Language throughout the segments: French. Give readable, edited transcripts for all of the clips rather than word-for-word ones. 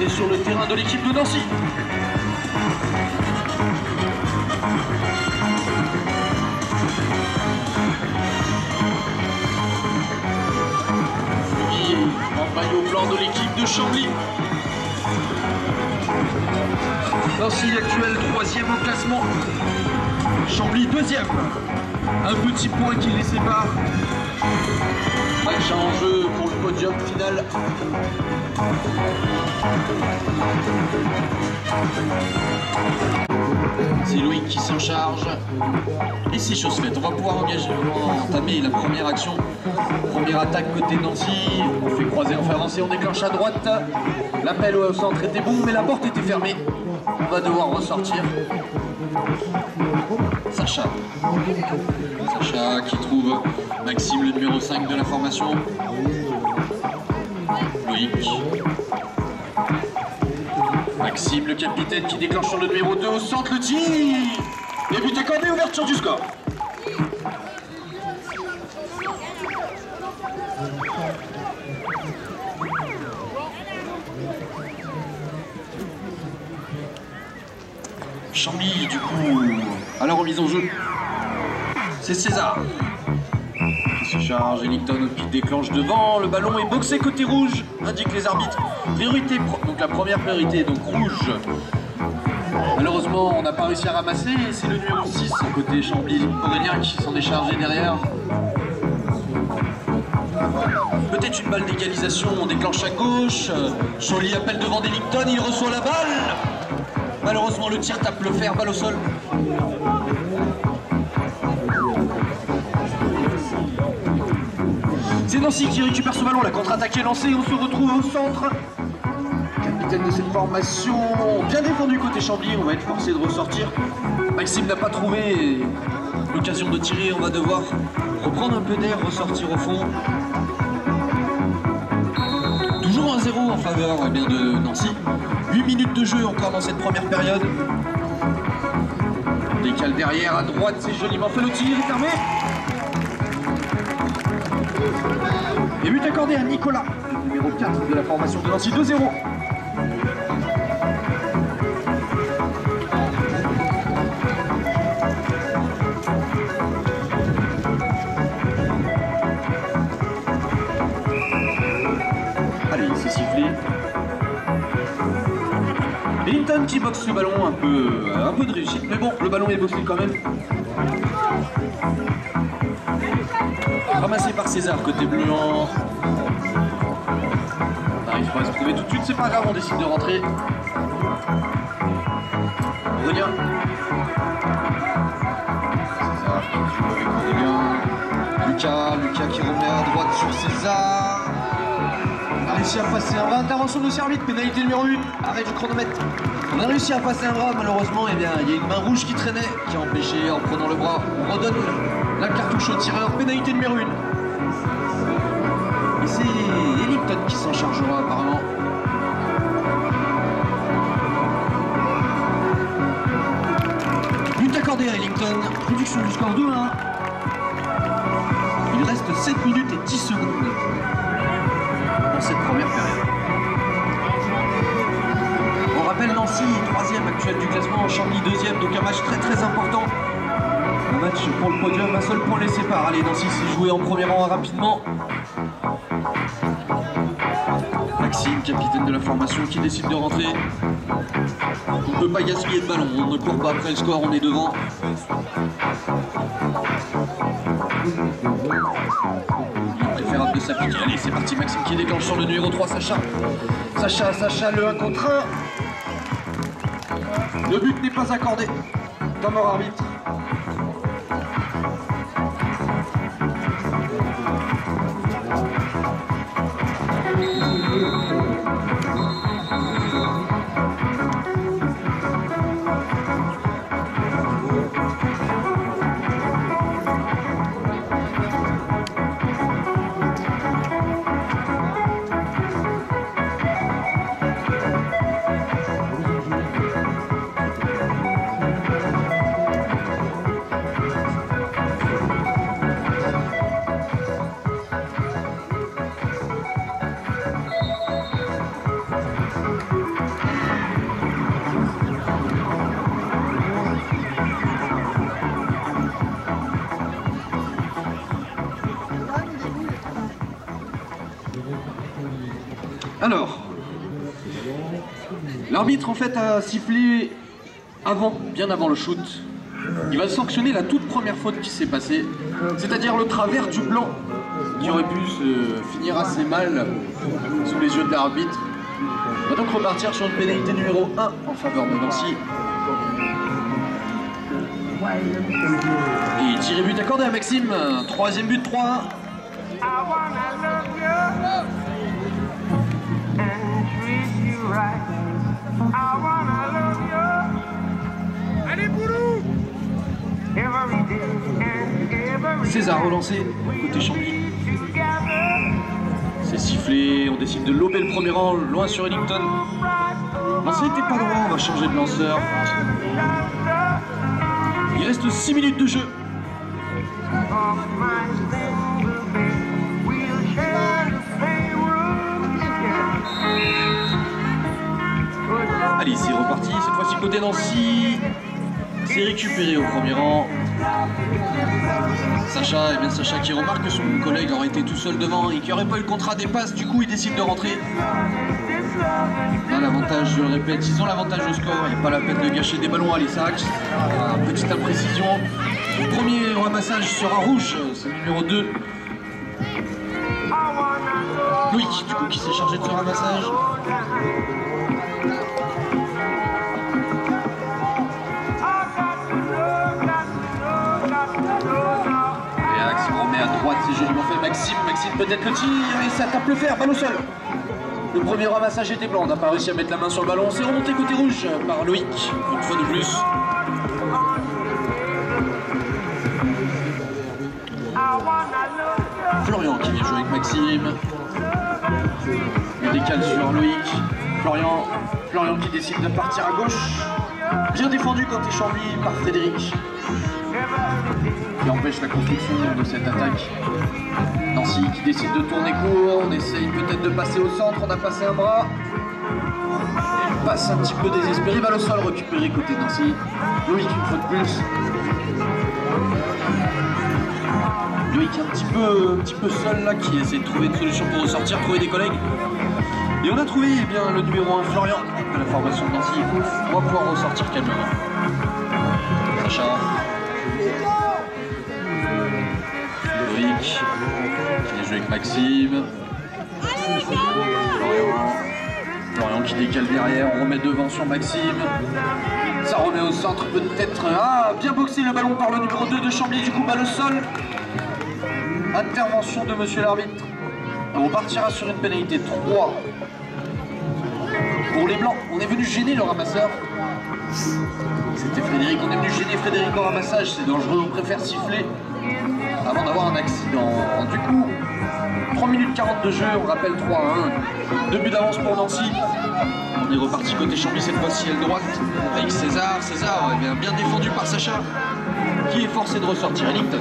entrée sur le terrain de l'équipe de Nancy. En maillot blanc de l'équipe de Chambly. Nancy actuel 3e au classement. Chambly 2e. Un petit point qui les sépare. Match en jeu pour le podium final. C'est Loïc qui s'en charge. Et c'est chose faite. On va pouvoir entamer la première action. Première attaque côté Nancy. On fait croiser, on fait avancer, on déclenche à droite. L'appel au centre était bon, mais la porte était fermée. On va devoir ressortir. Sacha qui trouve Maxime, le numéro 5 de la formation. Loïc. Maxime, le capitaine, qui déclenche sur le numéro 2 au centre, le tir. Et but accordé, ouverture du score. Chambly, du coup, à la remise en jeu. C'est César qui se charge, Ellington qui déclenche devant, le ballon est boxé côté rouge, indique les arbitres. Priorité, donc la première priorité, donc rouge. Malheureusement, on n'a pas réussi à ramasser, et c'est le numéro 6 côté Chambly, Aurélien qui s'en est chargé derrière. Peut-être une balle d'égalisation, on déclenche à gauche, Chambly appelle devant d'Ellington, il reçoit la balle. Malheureusement, le tir tape le fer, balle au sol. C'est Nancy qui récupère ce ballon, la contre-attaque est lancée, on se retrouve au centre. Capitaine de cette formation, bien défendu côté Chambly, on va être forcé de ressortir. Maxime n'a pas trouvé l'occasion de tirer, on va devoir reprendre un peu d'air, ressortir au fond. Toujours 1-0 en faveur de Nancy. 8 minutes de jeu encore dans cette première période. On décale derrière, à droite, c'est joliment fait, le tir est fermé. Et but accordé à Nicolas, le numéro 4 de la formation de Nancy, 2-0. Allez, c'est sifflé. Ellington qui boxe le ballon, un peu de réussite, mais bon, le ballon est boxé quand même. Ramassé par César, côté blanc. On n'arrive pas à se trouver tout de suite, c'est pas grave, on décide de rentrer. Aurélien. César qui joue avec Aurélien. Lucas qui remet à droite sur César. On a réussi à passer un bras, intervention de l'arbitre, pénalité numéro 1, arrêt du chronomètre. On a réussi à passer un bras, malheureusement, eh bien, il y a une main rouge qui traînait, qui a empêché en prenant le bras. On redonne la cartouche au tireur, pénalité numéro 1. Et c'est Ellington qui s'en chargera apparemment. But accordé à Ellington, réduction du score 2-1. Il reste 7 minutes et 10 secondes dans cette première période. On rappelle Nancy, 3e actuel du classement, Chambly 2e, donc un match très important. Un match pour le podium, un seul point les sépare. Allez, Nancy s'est joué en premier rang rapidement. Maxime, capitaine de la formation, qui décide de rentrer. On ne peut pas gaspiller de ballon, on ne court pas après le score, on est devant. Il est préférable de s'appliquer. Allez, c'est parti, Maxime qui déclenche sur le numéro 3, Sacha. Sacha, le 1 contre 1. Le but n'est pas accordé. Temps mort arbitre. Alors, l'arbitre en fait a sifflé bien avant le shoot. Il va sanctionner la toute première faute qui s'est passée, c'est-à-dire le travers du blanc, qui aurait pu se finir assez mal sous les yeux de l'arbitre. On va donc repartir sur une pénalité numéro 1 en faveur de Nancy. Et tir et but accordé à Maxime, troisième but 3. César relancé, côté Chambly. C'est sifflé, on décide de lober le premier rang, loin sur Ellington. Lancer n'était pas droit, on va changer de lanceur. Il reste 6 minutes de jeu. Allez, c'est reparti, cette fois-ci côté Nancy. C'est récupéré au premier rang. Sacha, et bien Sacha qui remarque que son collègue aurait été tout seul devant et qui n'aurait pas eu le contrat des passes, du coup il décide de rentrer. L'avantage, je le répète, ils ont l'avantage au score, il n'y a pas la peine de gâcher des ballons à l'Isaac. Petite imprécision. Le premier ramassage sera rouge, c'est le numéro 2. Loïc, du coup, qui s'est chargé de ce ramassage. À droite, c'est joliment fait. Maxime peut-être le tir et ça tape le fer, balle au sol. Le premier ramassage était blanc, on n'a pas réussi à mettre la main sur le ballon. C'est remonté côté rouge par Loïc, une fois de plus. Florian qui vient jouer avec Maxime. Il décale sur Loïc. Florian qui décide de partir à gauche. Bien défendu quand il Chambly par Frédéric, qui empêche la construction de cette attaque. Nancy qui décide de tourner court, on essaye peut-être de passer au centre, on a passé un bras. Il passe un petit peu désespéré, balle au sol récupéré côté Nancy. Loïc une fois de plus. Loïc un petit peu seul là, qui essaie de trouver une solution pour ressortir, trouver des collègues. Et on a trouvé le numéro 1, Florian, de la formation de Nancy. On va pouvoir ressortir calmement. Sacha. Loïc, qui vient jouer avec Maxime. Florian qui décale derrière, on remet devant sur Maxime. Ça remet au centre peut-être. Ah, bien boxé le ballon par le numéro 2 de Chambly, du coup balle au sol. Intervention de monsieur l'arbitre. On partira sur une pénalité 3. Pour les blancs, on est venu gêner le ramasseur. C'était Frédéric, on est venu gêner Frédéric au ramassage, c'est dangereux, on préfère siffler avant d'avoir un accident. Du coup, 3 minutes 40 de jeu, on rappelle 3-1. 2 buts d'avance pour Nancy. On est reparti côté Chambly cette fois-ci, aile droite, avec César, bien défendu par Sacha, qui est forcé de ressortir. Ellington.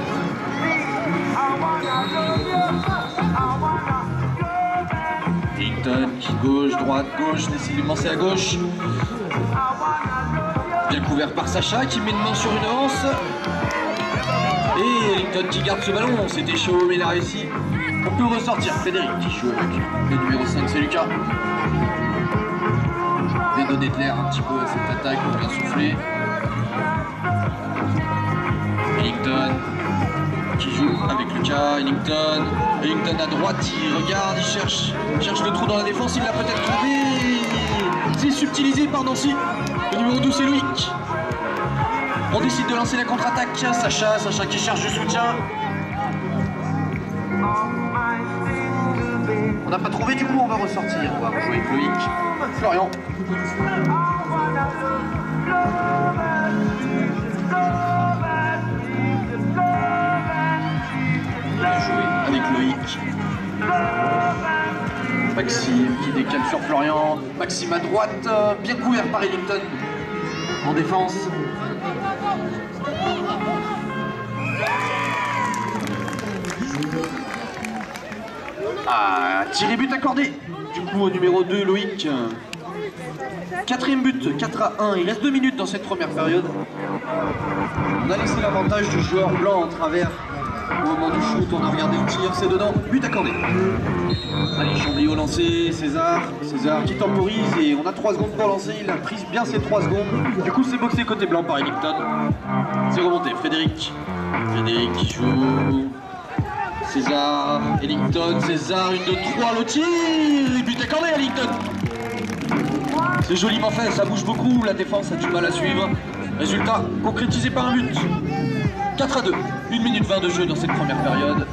Ellington qui gauche, droite, gauche, décide de lancer à gauche. Bien couvert par Sacha qui met une main sur une hanse. Et Ellington qui garde ce ballon, c'était chaud mais il a réussi. On peut ressortir Frédéric qui joue avec le numéro 5, c'est Lucas. Bien donner de l'air un petit peu à cette attaque, bien souffler. Ellington qui joue avec Lucas, Ellington à droite, il regarde, il cherche le trou dans la défense, il l'a peut-être trouvé. C'est subtilisé par Nancy. Le numéro 12 c'est Loïc. On décide de lancer la contre-attaque. Sacha qui cherche du soutien. On n'a pas trouvé, du coup on va ressortir. On va rejouer avec Loïc. Florian. Jouer avec Loïc. Maxime qui décale sur Florian. Maxime à droite, bien couvert par Ellington. En défense. Ah, tir et but accordé. Du coup au numéro 2, Loïc. Quatrième but, 4-1. Il reste 2 minutes dans cette première période. On a laissé l'avantage du joueur blanc en travers Au moment du shoot, on a regardé le tir, c'est dedans, but accordé. Allez, Chambly au lancer, César qui temporise et on a 3 secondes pour lancer, il a pris bien ses 3 secondes. Du coup, c'est boxé côté blanc par Ellington. C'est remonté, Frédéric qui joue. César, Ellington, César, 1, 2, 3, le tir, et but accordé à Ellington. C'est joliment fait, ça bouge beaucoup, la défense a du mal à suivre. Résultat, concrétisé par un but. 4-2, 1 minute 20 de jeu dans cette première période.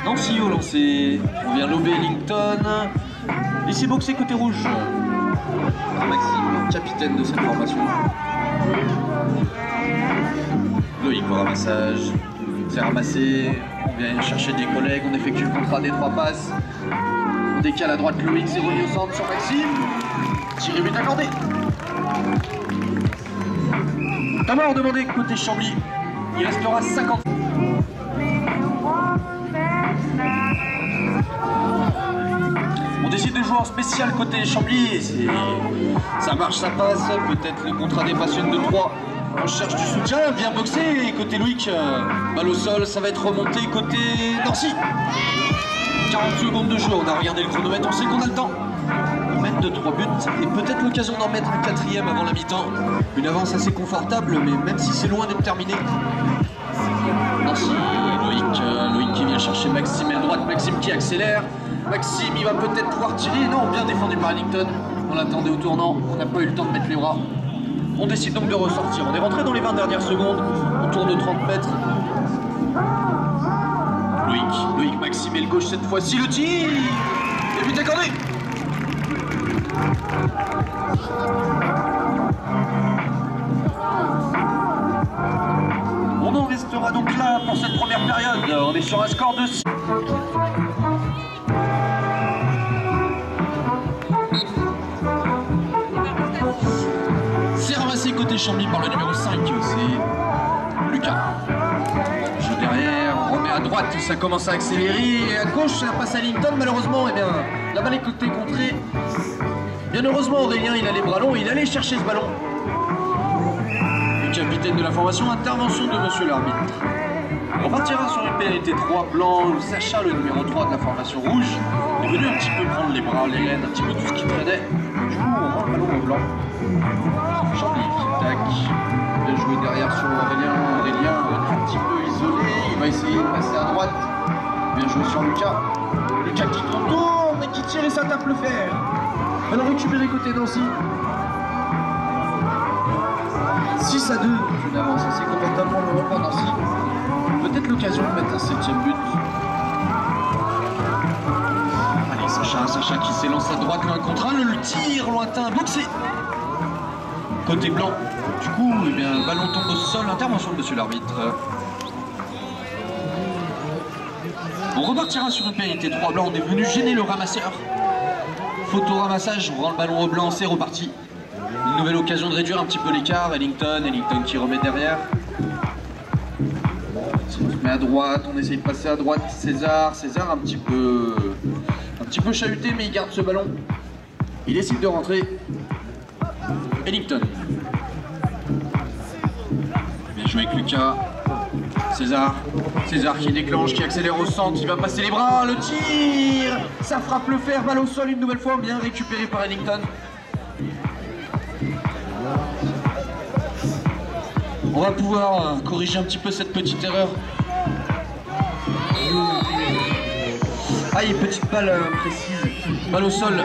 Nancy au lancer, on vient lober Ellington. Et c'est boxé côté rouge. Maxime, capitaine de cette formation. Loïc au ramassage, c'est ramassé, on vient chercher des collègues, on effectue le contrat des 3 passes. On décale à droite Loïc, c'est remis au centre sur Maxime. Tiré but accordé. Temps mort demandé côté Chambly. Il restera 50. On décide de jouer en spécial côté Chambly et ça marche, ça passe. Peut-être le contrat des passionnes de 3. On cherche du soutien, bien boxé. Et côté Loïc, balle au sol, ça va être remonté côté Nancy. 40 secondes de jeu, on a regardé le chronomètre, on sait qu'on a le temps. On mène de 3 buts et peut-être l'occasion d'en mettre un 4e avant la mi-temps. Une avance assez confortable, mais même si c'est loin d'être terminé. Nancy, Loïc qui vient chercher Maxime à droite, Maxime qui accélère. Maxime, il va peut-être pouvoir tirer. Non, bien défendu par Ellington. On l'attendait au tournant, on n'a pas eu le temps de mettre les bras. On décide donc de ressortir. On est rentré dans les 20 dernières secondes, autour de 30 mètres. Loïc, Maxime et le gauche cette fois-ci, le tir. Et but accordé. On en restera donc là pour cette première période. On est sur un score de 6. Côté Chambly par le numéro 5, c'est Lucas. Jeu derrière, on remet à droite, ça commence à accélérer. Et à gauche, ça passe à Ellington, malheureusement, eh bien, la balle est côté contrée. Bien heureusement, Aurélien, il a les bras longs et il allait chercher ce ballon. Le capitaine de la formation, intervention de monsieur l'arbitre. On partira sur une pénalité 3 blanc, où Sacha, le numéro 3 de la formation rouge, est venu un petit peu prendre les bras, les rênes, un petit peu tout ce qui traînait. Du coup, on rend le ballon au blanc. Chambly qui tac, bien joué derrière sur Aurélien un petit peu isolé, il va essayer de passer à droite, bien joué sur Lucas qui contourne et qui tire et ça tape le fer. Alors récupéré côté Nancy. 6-2, une avance assez confortable pour le report Nancy. Peut-être l'occasion de mettre un 7e but. Allez, Sacha qui s'élance à droite, l'un contre un, le tir lointain, boxé. Côté blanc, du coup, eh bien, le ballon tombe au sol, intervention de monsieur l'arbitre. On repartira sur une pénalité 3 blanc, on est venu gêner le ramasseur. Photo ramassage, on rend le ballon au blanc, c'est reparti. Une nouvelle occasion de réduire un petit peu l'écart, Ellington qui remet derrière. On se met à droite, on essaye de passer à droite, César un petit peu chahuté, mais il garde ce ballon. Il décide de rentrer. Ellington. Bien joué avec Lucas. César qui déclenche, qui accélère au centre, il va passer les bras, le tir. Ça frappe le fer, balle au sol une nouvelle fois, bien récupéré par Ellington. On va pouvoir corriger un petit peu cette petite erreur. Ah, il y a une petite balle précise. Balle au sol.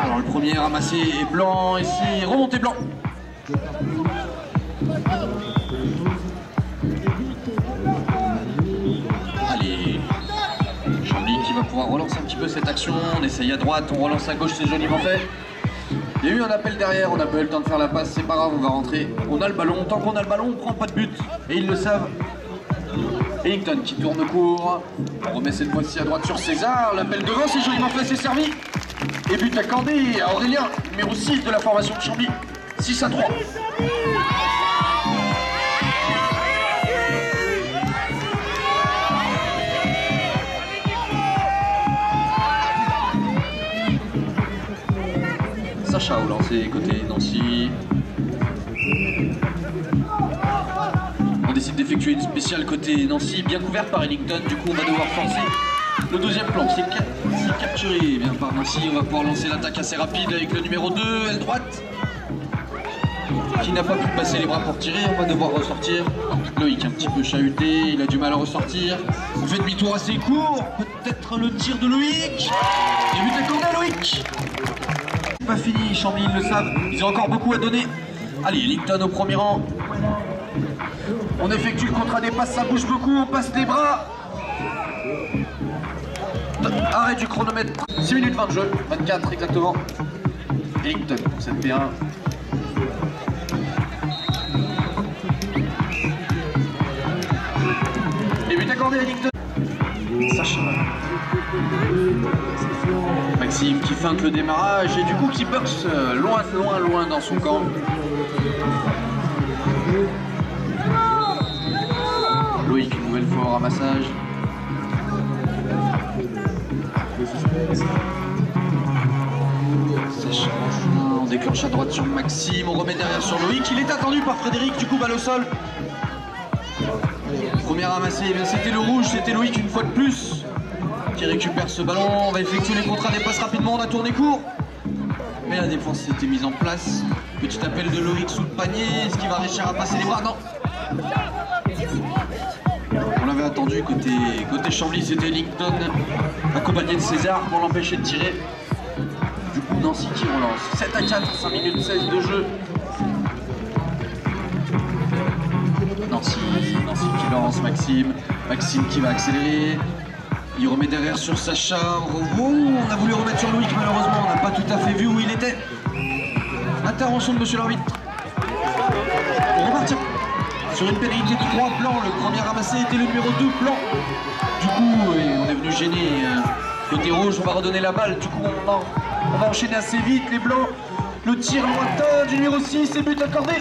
Alors le premier ramassé est blanc et c'est remonté blanc. Allez. Chambly qui va pouvoir relancer un petit peu cette action. On essaye à droite, on relance à gauche, c'est joliment fait. Il y a eu un appel derrière, on n'a pas eu le temps de faire la passe, c'est pas grave, on va rentrer. On a le ballon, tant qu'on a le ballon, on prend pas de but. Et ils le savent. Ellington qui tourne court. On remet cette fois-ci à droite sur César. L'appel devant, c'est joliment fait, c'est servi. Et but accordé à Aurélien, numéro 6 de la formation de Chambly. 6-3. Sacha au lancer côté Nancy. décide d'effectuer une spéciale côté Nancy, bien couverte par Ellington. Du coup, on va devoir forcer le deuxième plan. C'est capturé bien par Nancy. On va pouvoir lancer l'attaque assez rapide avec le numéro 2, aile droite, qui n'a pas pu passer les bras pour tirer. On va devoir ressortir. Loïc un petit peu chahuté, il a du mal à ressortir. On fait demi-tour assez court. Peut-être le tir de Loïc. Et but accordé à Loïc. Pas fini, Chambly, ils le savent. Ils ont encore beaucoup à donner. Allez, Ellington au premier rang. On effectue le contrat des passes, ça bouge beaucoup, on passe les bras. Arrêt du chronomètre. 6 minutes 20 de jeu, 24 exactement. Ellington, 7-1. Et but accordé à Ellington. Sacha. Maxime qui feinte le démarrage et du coup qui boxe loin dans son camp. Loïc une nouvelle fois au ramassage. Sacha, on déclenche à droite sur Maxime, on remet derrière sur Loïc. Il est attendu par Frédéric, du coup balle au sol. Premier ramassé, eh bien c'était le rouge, c'était Loïc une fois de plus qui récupère ce ballon. On va effectuer les contrats des passes rapidement, on a tourné court. Mais la défense s'était mise en place. Petit appel de Loïc sous le panier. Est-ce qu'il va réussir à passer les bras? Non. On l'avait attendu côté Chambly, c'était Ellington accompagné de César pour l'empêcher de tirer. Du coup Nancy qui relance. 7-4, 5 minutes 16 de jeu. Nancy qui lance, Maxime qui va accélérer. Il remet derrière sur Sacha. On a voulu remettre sur Loïc, malheureusement, on n'a pas tout à fait vu où il était. Intervention de monsieur l'arbitre. On repartir sur une pénalité de 3 blancs. Le premier ramassé était le numéro 2 blanc. Du coup, on est venu gêner côté rouge, on va redonner la balle. Du coup, on va enchaîner assez vite les blancs. Le tir lointain du numéro 6 et but accordé.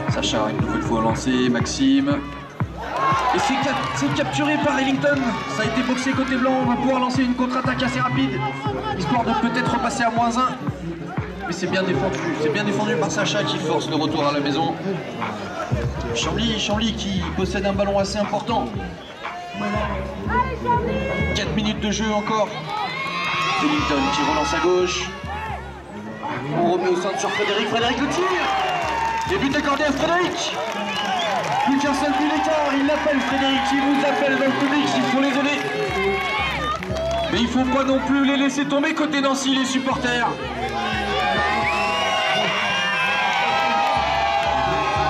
Sacha, une nouvelle fois lancé, Maxime. Et c'est capturé par Ellington. Ça a été boxé côté blanc. On va pouvoir lancer une contre-attaque assez rapide, histoire de peut-être repasser à -1. Mais c'est bien défendu. C'est bien défendu par Sacha qui force le retour à la maison. Chambly qui possède un ballon assez important. 4 minutes de jeu encore. Ellington qui relance à gauche. On remet au centre sur Frédéric le tire. Et but accordé à Frédéric. Plus qu'un seul but d'écart, il l'appelle Frédéric, il vous appelle dans le public, il faut les aider. Mais il faut pas non plus les laisser tomber côté Nancy, les supporters.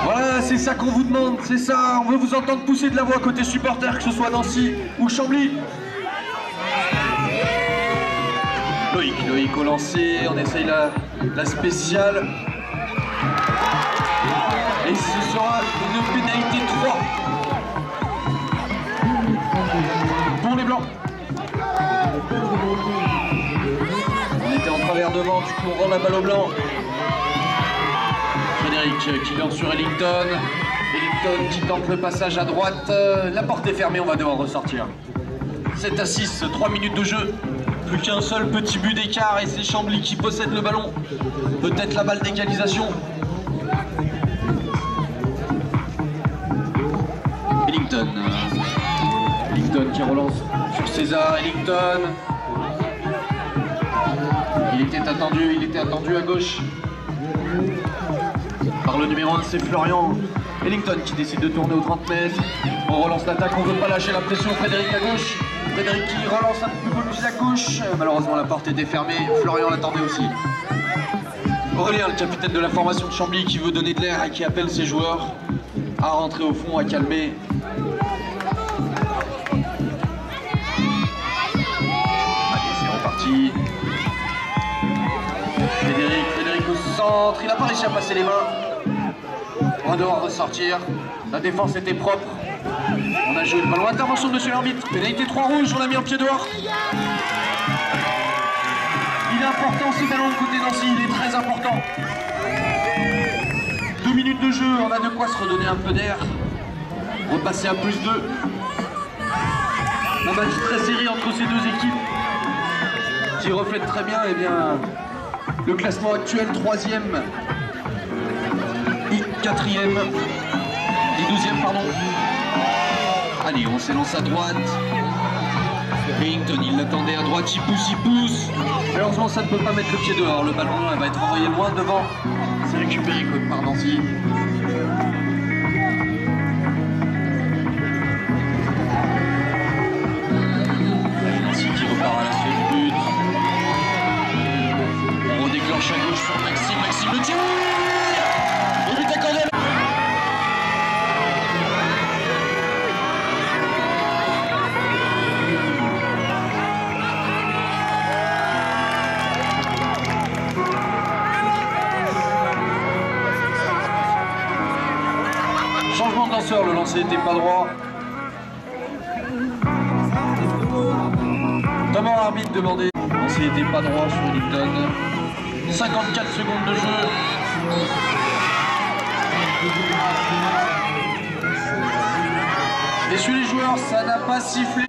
Voilà, c'est ça qu'on vous demande, c'est ça, on veut vous entendre pousser de la voix côté supporters, que ce soit Nancy ou Chambly. Loïc au lancer, on essaye la spéciale. Et ce sera une pénalité 3 pour les blancs. On était en travers devant, du coup on rend la balle aux blancs. Frédéric qui lance sur Ellington. Ellington qui tente le passage à droite. La porte est fermée, on va devoir ressortir. 7-6, 3 minutes de jeu. Plus qu'un seul petit but d'écart et c'est Chambly qui possède le ballon. Peut-être la balle d'égalisation. Ellington qui relance sur César. Ellington. Il était attendu à gauche par le numéro 1, c'est Florian. Ellington qui décide de tourner aux 30 mètres. On relance l'attaque, on ne veut pas lâcher la pression. Frédéric à gauche. Frédéric qui relance un peu plus à gauche. Malheureusement la porte était fermée. Florian l'attendait aussi. Aurélien, le capitaine de la formation de Chambly, qui veut donner de l'air et qui appelle ses joueurs à rentrer au fond, à calmer. Allez, c'est reparti. Frédéric au centre, il n'a pas réussi à passer les mains. On va devoir ressortir. La défense était propre. On a joué le ballon. Intervention de monsieur l'arbitre. Pénalité 3 rouges, on l'a mis en pied dehors. Il est important ce ballon de côté Nancy, il est très important. 2 minutes de jeu, on a de quoi se redonner un peu d'air. Repasser à +2. Un match très serré entre ces deux équipes qui reflète très bien, eh bien, Le classement actuel, 3e. Et 4e. Et 12e, pardon. Allez, on s'élance à droite. Billington, il l'attendait à droite, il pousse. Malheureusement, ça ne peut pas mettre le pied dehors. Le ballon elle va être envoyé loin devant. C'est récupéré par Nancy. Nancy qui repart à la seule but. On redéclenche à gauche sur Maxime. Maxime le tire. Le but accordé. Changement de lanceur, le lancer n'était pas droit. Thomas l'arbitre demandait. Le lancer n'était pas droit sur Wellington. 54 secondes de jeu. Messieurs les joueurs, ça n'a pas sifflé.